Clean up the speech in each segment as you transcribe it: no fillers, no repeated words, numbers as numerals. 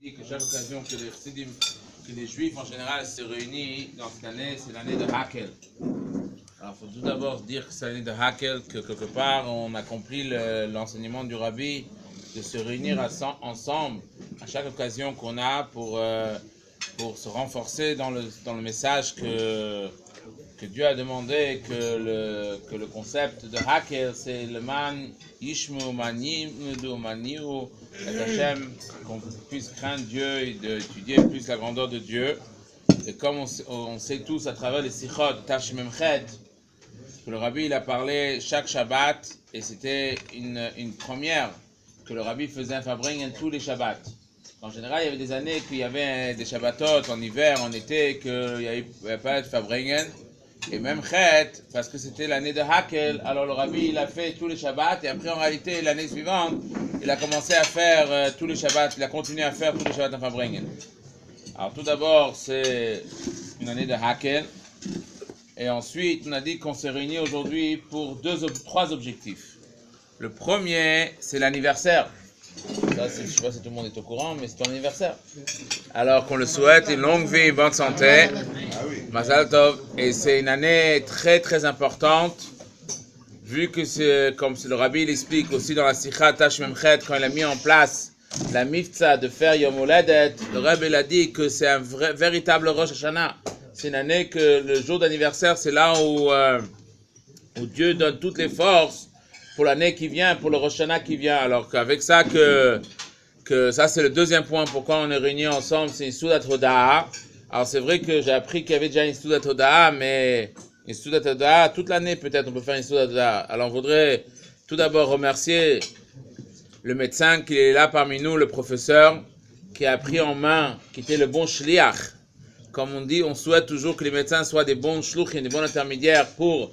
Que chaque occasion que les chassidim, que les juifs en général se réunissent dans cette année, c'est l'année de Hakel. Alors il faut tout d'abord dire que c'est l'année de Hakel, que quelque part on accomplit l'enseignement du Rabbi de se réunir ensemble à chaque occasion qu'on a pour se renforcer dans le message que Dieu a demandé, que le concept de Hakel, c'est le man Yishmu Manim Nudu Maniu et Hachem, qu'on puisse craindre Dieu et d'étudier plus la grandeur de Dieu. Et comme on sait tous à travers les Sichot Tashmemchet, que le Rabbi il a parlé chaque Shabbat, et c'était une première que le Rabbi faisait un Fabringen tous les Shabbats. En général, il y avait des années qu'il y avait des Shabbatot en hiver, en été, qu'il n'y avait pas de Fabringen. Et même Chet, parce que c'était l'année de Hakel, alors le Rabbi il a fait tous les Shabbats, et après en réalité l'année suivante, il a commencé à faire tous les Shabbats, il a continué à faire tous les Shabbats en Fabringen. Alors tout d'abord c'est une année de Hakel, et ensuite on a dit qu'on s'est réunis aujourd'hui pour trois objectifs. Le premier c'est l'anniversaire. Ça, je ne sais pas si tout le monde est au courant, mais c'est ton anniversaire. Alors qu'on le souhaite, une longue vie, une bonne santé. Mazal Tov. Et c'est une année très très importante, vu que c'est, comme le Rabbi l'explique aussi dans la Sikha Tashmemchet, quand il a mis en place la mifza de faire Yom Holadet, le Rabbi l'a dit que c'est un véritable Rosh Hashanah. C'est une année que le jour d'anniversaire, c'est là où Dieu donne toutes les forces pour l'année qui vient, pour le Rosh Hashanah qui vient. Alors qu'avec ça, que ça c'est le deuxième point, pourquoi on est réunis ensemble, c'est une Soudat Hoda'a. Alors c'est vrai que j'ai appris qu'il y avait déjà une Soudat Hoda'a, mais une Soudat Hoda'a, toute l'année peut-être on peut faire une Soudat Hoda'a. Alors on voudrait tout d'abord remercier le médecin qui est là parmi nous, le professeur, qui a pris en main, qui était le bon shliach. Comme on dit, on souhaite toujours que les médecins soient des bons shluchim, des bons intermédiaires pour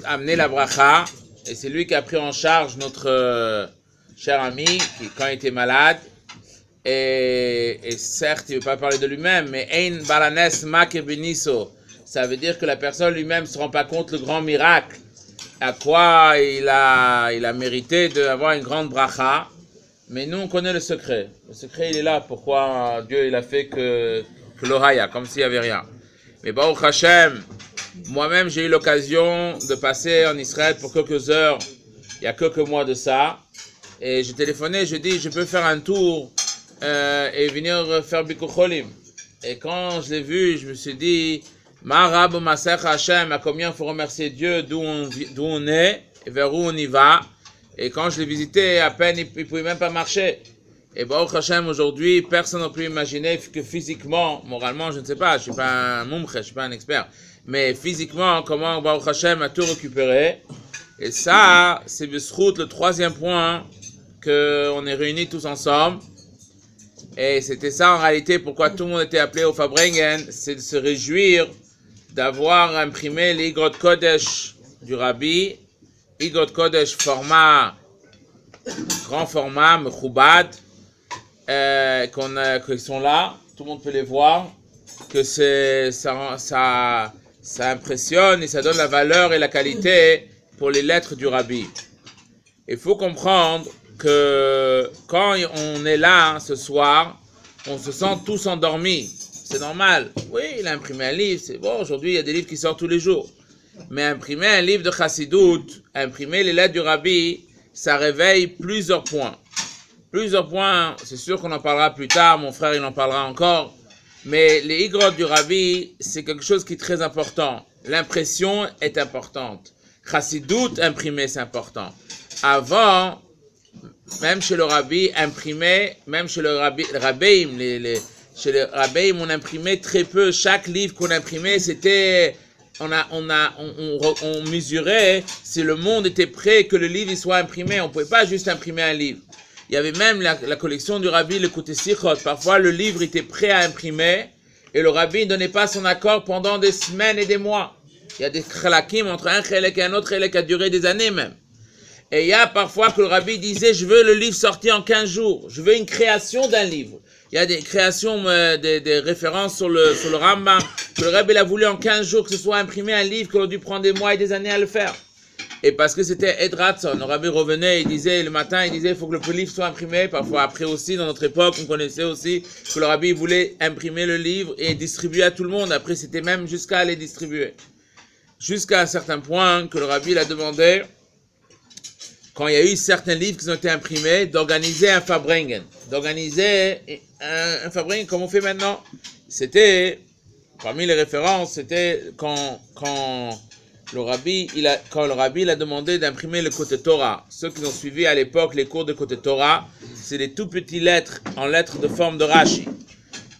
amener la bracha. Et c'est lui qui a pris en charge notre cher ami, qui quand il était malade, et certes, il ne veut pas parler de lui-même, mais Ein Balanes Make Beniso, ça veut dire que la personne lui-même ne se rend pas compte le grand miracle, à quoi il a mérité d'avoir une grande bracha, mais nous on connaît le secret. Le secret il est là, pourquoi Dieu il a fait que l'Ohaya, comme s'il n'y avait rien. Mais Baruch Hashem, moi-même, j'ai eu l'occasion de passer en Israël pour quelques heures, il y a quelques mois de ça, et j'ai téléphoné, je dis, je peux faire un tour et venir faire Bikur Cholim. Et quand je l'ai vu, je me suis dit, Marab Masech Hashem, à combien il faut remercier Dieu d'où on est et vers où on y va. Et quand je l'ai visité, à peine, il ne pouvait même pas marcher. Et Baruch Hashem, aujourd'hui, personne n'a pu imaginer que physiquement, moralement, je ne sais pas, je ne suis pas un mumche, je ne suis pas un expert, mais physiquement, comment Baruch Hashem a tout récupéré. Et ça, c'est le troisième point qu'on est réunis tous ensemble. Et c'était ça en réalité pourquoi tout le monde était appelé au Fabringen, c'est de se réjouir d'avoir imprimé les Igrot Kodesh du Rabbi, Igrot Kodesh format, grand format, Mechoubad, qu'ils sont là, tout le monde peut les voir, que ça impressionne et ça donne la valeur et la qualité pour les lettres du Rabbi. Il faut comprendre que quand on est là ce soir, on se sent tous endormis. C'est normal. Oui, il a imprimé un livre, c'est bon, aujourd'hui il y a des livres qui sortent tous les jours. Mais imprimer un livre de Chassidut, imprimer les lettres du Rabbi, ça réveille plusieurs points. Plusieurs points, c'est sûr qu'on en parlera plus tard, mon frère il en parlera encore. Mais les Igrot du Rabbi, c'est quelque chose qui est très important. L'impression est importante. Chassidut imprimé, c'est important. Avant, même chez le Rabbi, imprimé, même chez le Rabbeim, chez le Rabbeim, on imprimait très peu. Chaque livre qu'on imprimait, c'était, on mesurait si le monde était prêt que le livre soit imprimé. On ne pouvait pas juste imprimer un livre. Il y avait même la collection du Rabbi, le côté Sichot. Parfois, le livre était prêt à imprimer et le Rabbi ne donnait pas son accord pendant des semaines et des mois. Il y a des khalakim entre un chelek et un autre chelek qui a duré des années même. Et il y a parfois que le Rabbi disait, je veux le livre sorti en 15 jours. Je veux une création d'un livre. Il y a des créations, des références sur le Rambam, que le Rabbi a voulu en 15 jours que ce soit imprimé un livre qu'on a dû prendre des mois et des années à le faire. Et parce que c'était Ed Ratson, le rabbi revenait, il disait, le matin, il disait, il faut que le livre soit imprimé. Parfois, après aussi, dans notre époque, on connaissait aussi que le rabbi voulait imprimer le livre et distribuer à tout le monde. Après, c'était même jusqu'à les distribuer. Jusqu'à un certain point que le rabbi l'a demandé, quand il y a eu certains livres qui ont été imprimés, d'organiser un Farbrengen. D'organiser un Farbrengen comme on fait maintenant. C'était, parmi les références, c'était quand le rabbi a demandé d'imprimer le côté Torah. Ceux qui ont suivi à l'époque les cours de côté Torah, c'est des tout petits lettres en lettres de forme de Rashi.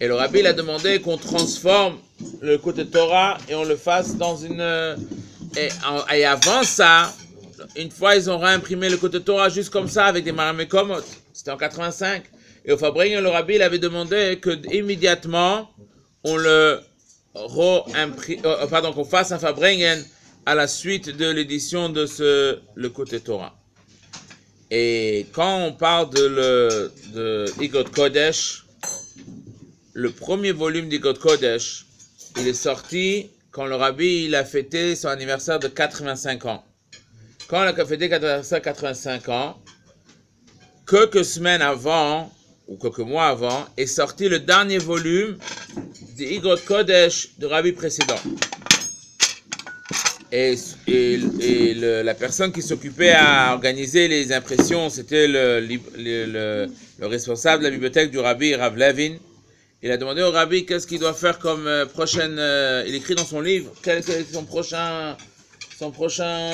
Et le rabbi a demandé qu'on transforme le côté Torah et on le fasse dans une... Et avant ça, une fois ils ont réimprimé le côté Torah juste comme ça avec des maramekomot. C'était en 85. Et au Farbrengen, le rabbi avait demandé que immédiatement on le qu'on fasse un Farbrengen à la suite de l'édition de le côté Torah. Et quand on parle de Igod Kodesh, le premier volume d'Igod Kodesh, il est sorti quand le rabbi il a fêté son anniversaire de 85 ans. Quand il a fêté 85 ans, quelques semaines avant, ou quelques mois avant, est sorti le dernier volume d'Igod Kodesh du rabbi précédent. Et la personne qui s'occupait à organiser les impressions, c'était le responsable de la bibliothèque du rabbi, Rav Levin. Il a demandé au rabbi qu'est-ce qu'il doit faire comme prochaine... il écrit dans son livre, quel est son prochain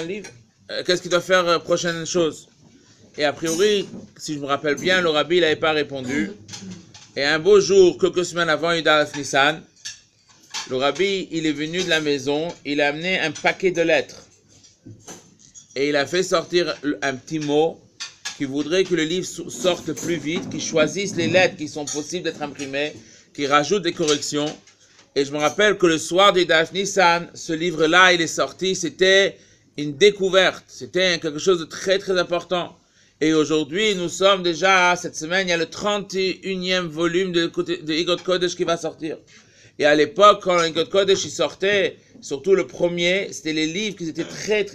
livre, qu'est-ce qu'il doit faire prochaine chose. Et a priori, si je me rappelle bien, le rabbi n'avait pas répondu. Et un beau jour, quelques semaines avant Yud Aleph Nissan, le rabbi, il est venu de la maison, il a amené un paquet de lettres. Et il a fait sortir un petit mot qui voudrait que le livre sorte plus vite, qu'il choisisse les lettres qui sont possibles d'être imprimées, qu'il rajoute des corrections. Et je me rappelle que le soir de Yud Nissan, ce livre-là, il est sorti, c'était une découverte. C'était quelque chose de très très important. Et aujourd'hui, nous sommes déjà, cette semaine, il y a le 31e volume de Igod Kodesh qui va sortir. Et à l'époque, quand Igod Kodesh il sortait, surtout le premier, c'était les livres qui étaient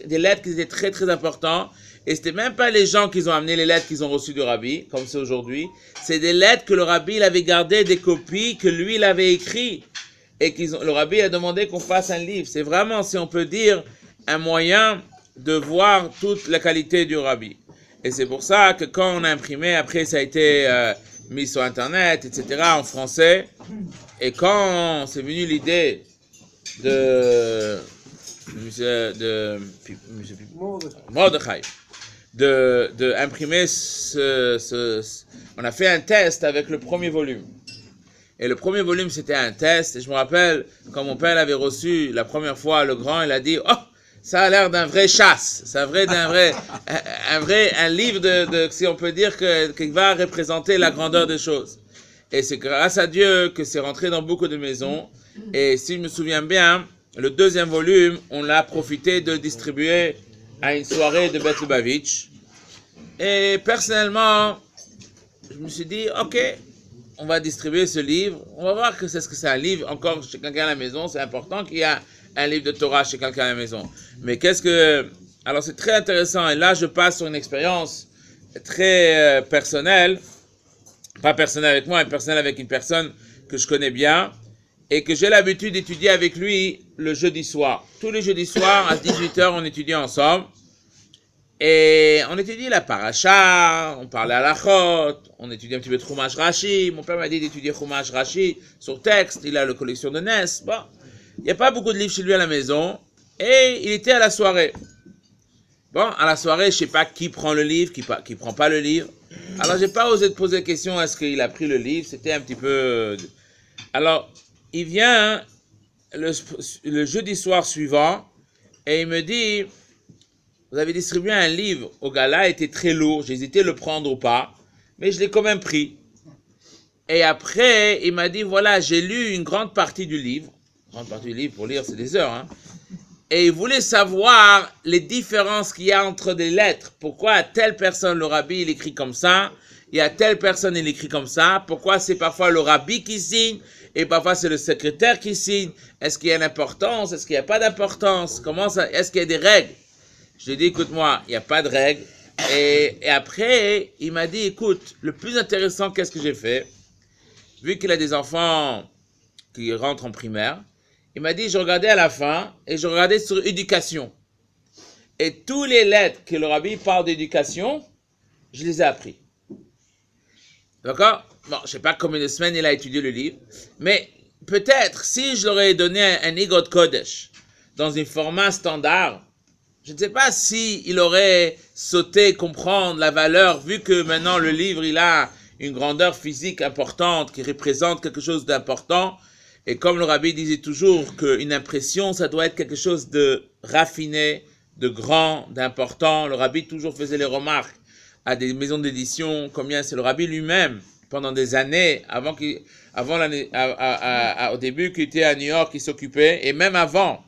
des lettres qui étaient très très importants. Et c'était même pas les gens qui ont amené les lettres qu'ils ont reçues du rabbi, comme c'est aujourd'hui. C'est des lettres que le rabbi il avait gardées, des copies que lui il avait écrites. Et le rabbi a demandé qu'on fasse un livre. C'est vraiment, si on peut dire, un moyen de voir toute la qualité du rabbi. Et c'est pour ça que quand on a imprimé, après ça a été mis sur Internet, etc., en français. Et quand c'est venu l'idée de Mordechai, de imprimer on a fait un test avec le premier volume. Et le premier volume, c'était un test. Et je me rappelle, quand mon père l'avait reçu la première fois, le grand, il a dit « Oh, ça a l'air d'un vrai chasse. C'est un livre si on peut dire, qui va représenter la grandeur des choses. » Et c'est grâce à Dieu que c'est rentré dans beaucoup de maisons. Et si je me souviens bien, le deuxième volume, on l'a profité de le distribuer à une soirée de Beth Lubavitch. Et personnellement, je me suis dit, ok, on va distribuer ce livre. On va voir que c'est un livre. Encore chez quelqu'un à la maison, c'est important qu'il y ait un livre de Torah chez quelqu'un à la maison. Mais alors c'est très intéressant. Et là, je passe sur une expérience très personnelle. Pas personnelle avec moi, mais personnelle avec une personne que je connais bien. Et que j'ai l'habitude d'étudier avec lui le jeudi soir. Tous les jeudis soirs, à 18h, on étudie ensemble. Et on étudie la paracha, on parle à la chot, on étudie un petit peu de Chumash Rashi. Mon père m'a dit d'étudier Chumash Rashi sur texte, il a la collection de Nes. Bon, il n'y a pas beaucoup de livres chez lui à la maison. Et il était à la soirée. Bon, à la soirée, je ne sais pas qui prend le livre, qui prend pas le livre. Alors, j'ai pas osé te poser la question, est-ce qu'il a pris le livre? C'était un petit peu... Alors, il vient le jeudi soir suivant et il me dit, vous avez distribué un livre au gars-là, il était très lourd, j'hésitais à le prendre ou pas, mais je l'ai quand même pris. Et après, il m'a dit, voilà, j'ai lu une grande partie du livre. Grande partie du livre, pour lire, c'est des heures, hein. Et il voulait savoir les différences qu'il y a entre des lettres. Pourquoi à telle personne, le rabbi, il écrit comme ça, et à telle personne, il écrit comme ça. Pourquoi c'est parfois le rabbi qui signe, et parfois c'est le secrétaire qui signe. Est-ce qu'il y a une importance? Est-ce qu'il n'y a pas d'importance? Comment ça? Est-ce qu'il y a des règles? Je lui ai dit, écoute-moi, il n'y a pas de règle. Et après, il m'a dit, écoute, le plus intéressant, qu'est-ce que j'ai fait? Vu qu'il a des enfants qui rentrent en primaire, il m'a dit, je regardais à la fin et je regardais sur éducation. Et tous les lettres que le rabbi parle d'éducation, je les ai appris. D'accord? Bon, je ne sais pas combien de semaines il a étudié le livre, mais peut-être si je leur ai donné un Igot Kodesh dans un format standard, je ne sais pas si il aurait sauté comprendre la valeur, vu que maintenant le livre il a une grandeur physique importante qui représente quelque chose d'important. Et comme le rabbi disait toujours qu'une impression, ça doit être quelque chose de raffiné, de grand, d'important. Le rabbi toujours faisait les remarques à des maisons d'édition, combien c'est le rabbi lui-même, pendant des années, au début qu'il était à New York, il s'occupait, et même avant,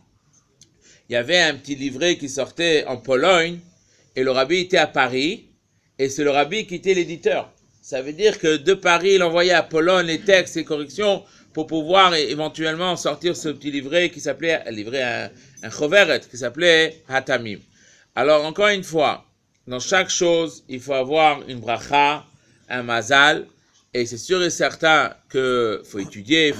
il y avait un petit livret qui sortait en Pologne, et le rabbi était à Paris, et c'est le rabbi qui était l'éditeur. Ça veut dire que de Paris, il envoyait à Pologne les textes et corrections pour pouvoir éventuellement sortir ce petit livret qui s'appelait, un choveret, qui s'appelait Hatamim. Alors, encore une fois, dans chaque chose, il faut avoir une bracha, un mazal, et c'est sûr et certain qu'il faut étudier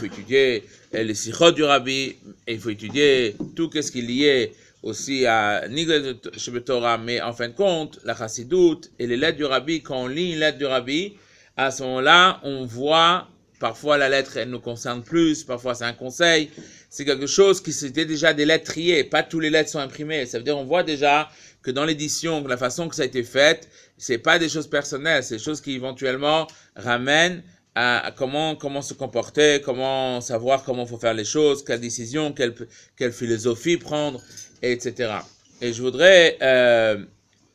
les sichot du rabbi, et il faut étudier tout ce qui est lié aussi à Niglet Shebetorah, mais en fin de compte, la chassidoute et les lettres du rabbi, quand on lit une lettre du rabbi, à ce moment-là, on voit, parfois la lettre, elle nous concerne plus, parfois c'est un conseil, c'est quelque chose qui c'était déjà des lettres triées, pas toutes les lettres sont imprimées, ça veut dire on voit déjà que dans l'édition, la façon que ça a été fait, c'est pas des choses personnelles, c'est des choses qui éventuellement ramènent à comment se comporter, comment savoir comment faut faire les choses, quelle décision, quelle philosophie prendre, etc. Et je voudrais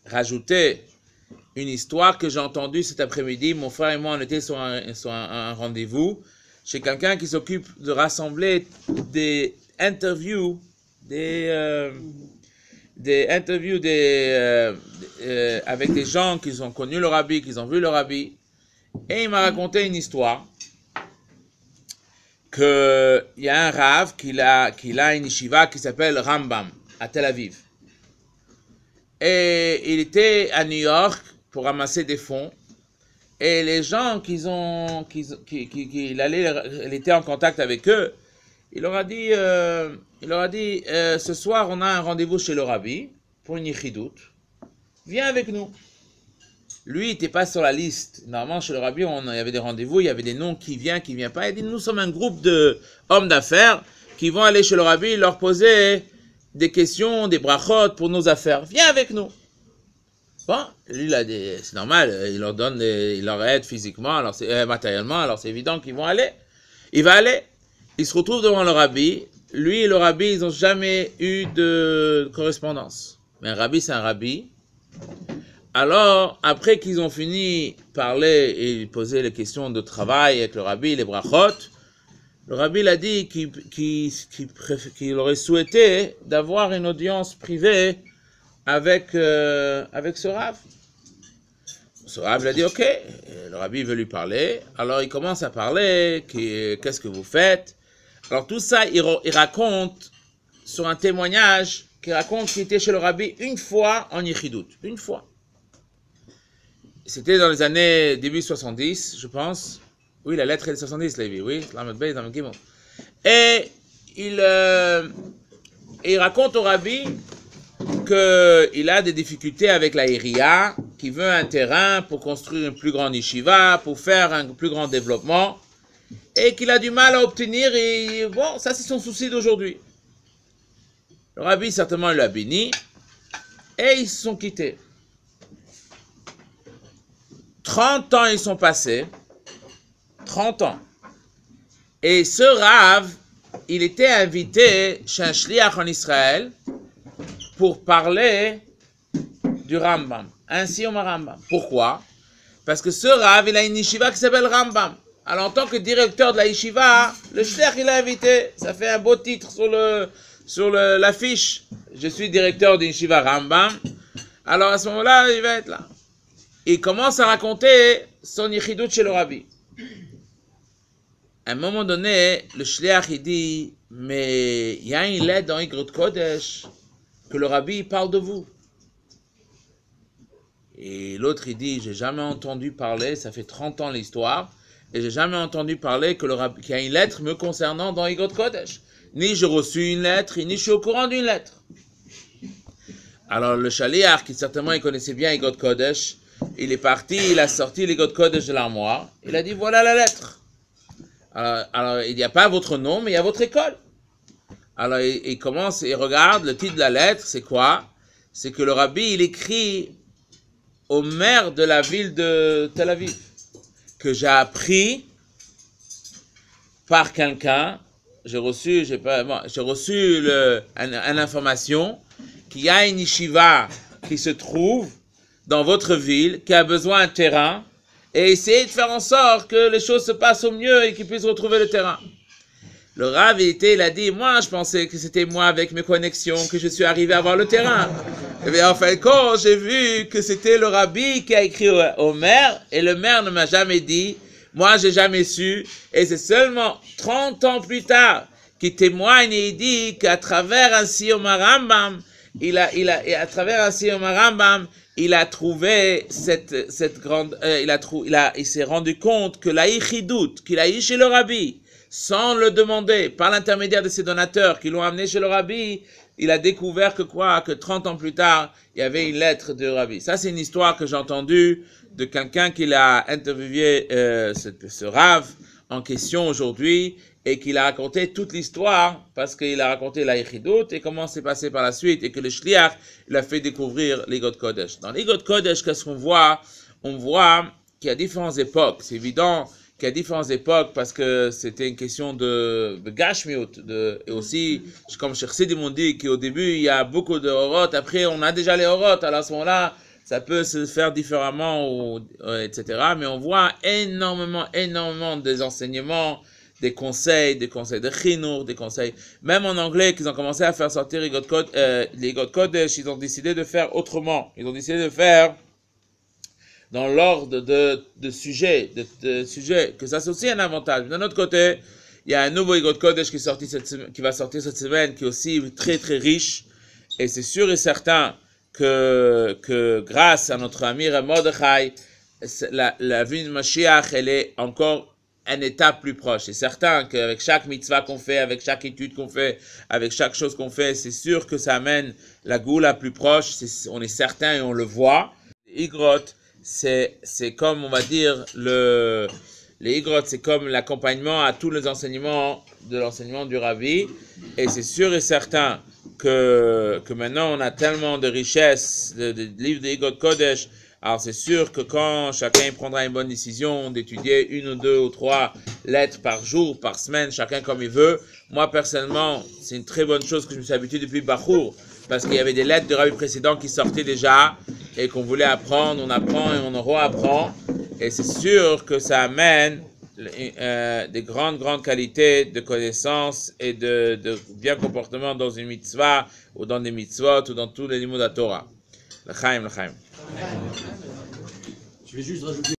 rajouter une histoire que j'ai entendue cet après-midi. Mon frère et moi, on était sur un rendez-vous chez quelqu'un qui s'occupe de rassembler des interviews, avec des gens qui ont connu le rabbi, qui ont vu le rabbi. Et il m'a raconté une histoire qu'il y a un rav qu'il a une yeshiva qui s'appelle Rambam à Tel Aviv. Et il était à New York pour ramasser des fonds. Et les gens il était en contact avec eux, il leur a dit, ce soir on a un rendez-vous chez le rabbi pour une yichidout. Viens avec nous. Lui, il n'était pas sur la liste. Normalement, chez le rabbi, il y avait des rendez-vous, il y avait des noms qui vient pas. Il dit, nous sommes un groupe d'hommes d'affaires qui vont aller chez le rabbi, leur poser des questions, des brachot pour nos affaires. Viens avec nous. Bon, lui, c'est normal, il leur aide physiquement, alors matériellement, alors c'est évident qu'ils vont aller. Il va aller. Il se retrouve devant le rabbi. Lui et le rabbi, ils n'ont jamais eu de correspondance. Mais un rabbi, c'est un rabbi. Alors, après qu'ils ont fini de parler et poser les questions de travail avec le rabbi, les brachot, le rabbi l'a dit qu'il aurait souhaité d'avoir une audience privée avec ce rav. Ce rav l'a dit, ok, le rabbi veut lui parler, alors il commence à parler, qu'est-ce que vous faites? Alors tout ça, il raconte sur un témoignage, qu'il raconte qu'il était chez le rabbi une fois en yichidout, une fois. C'était dans les années début 70, je pense. Oui, la lettre est de 70, Lévi, oui. Et il raconte au rabbi qu'il a des difficultés avec la Iria, qu'il veut un terrain pour construire une plus grande yeshiva, pour faire un plus grand développement, et qu'il a du mal à obtenir, et bon, ça c'est son souci d'aujourd'hui. Le rabbi certainement l'a béni, et ils se sont quittés. 30 ans ils sont passés, 30 ans. Et ce Rav, il était invité chez un shliach en Israël pour parler du Rambam, ainsi au Rambam. Pourquoi? Parce que ce Rav, il a une yeshiva qui s'appelle Rambam. Alors en tant que directeur de la yeshiva, le shliach il l'a invité. Ça fait un beau titre sur l'affiche. Je suis directeur d'une yeshiva Rambam. Alors à ce moment-là, il va être là. Il commence à raconter son yichidout chez le rabbi. À un moment donné, le shliach il dit, mais il y a une lettre dans Igrot Kodesh que le rabbi parle de vous. Et l'autre, il dit, j'ai jamais entendu parler, ça fait 30 ans l'histoire, et j'ai jamais entendu parler qu'il y a une lettre me concernant dans Igod Kodesh. Ni j'ai reçu une lettre, ni je suis au courant d'une lettre. Alors le Shaliach, qui certainement il connaissait bien Igod Kodesh, il est parti, il a sorti l'Igod Kodesh de l'armoire, il a dit, voilà la lettre. Alors il n'y a pas votre nom, mais il y a votre école. Alors il commence, il regarde, le titre de la lettre, c'est quoi? C'est que le rabbi, il écrit au maire de la ville de Tel Aviv, que j'ai appris par quelqu'un, j'ai reçu une information qu'il y a une yeshiva qui se trouve dans votre ville, qui a besoin d'un terrain, et essayez de faire en sorte que les choses se passent au mieux et qu'ils puissent retrouver le terrain. Le Rav, il a dit, moi, je pensais que c'était moi avec mes connexions que je suis arrivé à avoir le terrain. Et bien, en fin de compte, j'ai vu que c'était le Rabbi qui a écrit au maire, et le maire ne m'a jamais dit, moi, j'ai jamais su, et c'est seulement 30 ans plus tard qu'il témoigne et il dit qu'à travers un Siyum Rambam, il a trouvé cette grande, il s'est rendu compte que la Yichidut, qu'il a eu chez le Rabbi, sans le demander, par l'intermédiaire de ses donateurs qui l'ont amené chez le Rabbi, il a découvert que 30 ans plus tard, il y avait une lettre de Rabbi. Ça, c'est une histoire que j'ai entendue de quelqu'un qui l'a interviewé, ce Rav, en question aujourd'hui, et qu'il a raconté toute l'histoire, parce qu'il a raconté la Yichidut, et comment c'est passé par la suite, et que le Shliach, il a fait découvrir l'Igod Kodesh. Dans l'Igod Kodesh, qu'est-ce qu'on voit? On voit qu'il y a différentes époques. C'est évident qu'il y a différentes époques parce que c'était une question de Gashmiut, et aussi, comme Cheikh Sidi m'ont dit, qu'au début, il y a beaucoup de Horot, après, on a déjà les Horot, alors à ce moment-là, ça peut se faire différemment, etc. Mais on voit énormément des enseignements, des conseils de Chinour, des conseils, même en anglais, qu'ils ont commencé à faire sortir les Igod Kodesh, ils ont décidé de faire autrement. Ils ont décidé de faire dans l'ordre de sujets, que ça c'est aussi un avantage. D'un autre côté, il y a un nouveau Igod Kodesh qui va sortir cette semaine, qui est aussi très très riche, et c'est sûr et certain que grâce à notre ami Mordechai, la vie de Mashiach, elle est encore un étape plus proche. C'est certain qu'avec chaque mitzvah qu'on fait, avec chaque étude qu'on fait, avec chaque chose qu'on fait, c'est sûr que ça amène la Goula plus proche, on est certain et on le voit. Igrot, c'est comme, on va dire, les Igrot, c'est comme l'accompagnement à tous les enseignements de l'enseignement du Rabbi, et c'est sûr et certain que maintenant on a tellement de richesses, de livres de Igod Kodesh. Alors c'est sûr que quand chacun prendra une bonne décision d'étudier 1 ou 2 ou 3 lettres par jour, par semaine, chacun comme il veut, moi personnellement, c'est une très bonne chose que je me suis habitué depuis Bachour, parce qu'il y avait des lettres de Rabbi précédents qui sortaient déjà, et qu'on voulait apprendre, on apprend et on réapprend, et c'est sûr que ça amène des grandes qualités de connaissances et de bien comportement dans une mitzvah, ou dans des mitzvot, ou dans tous les niveaux de la Torah. L'chaim. Je vais juste rajouter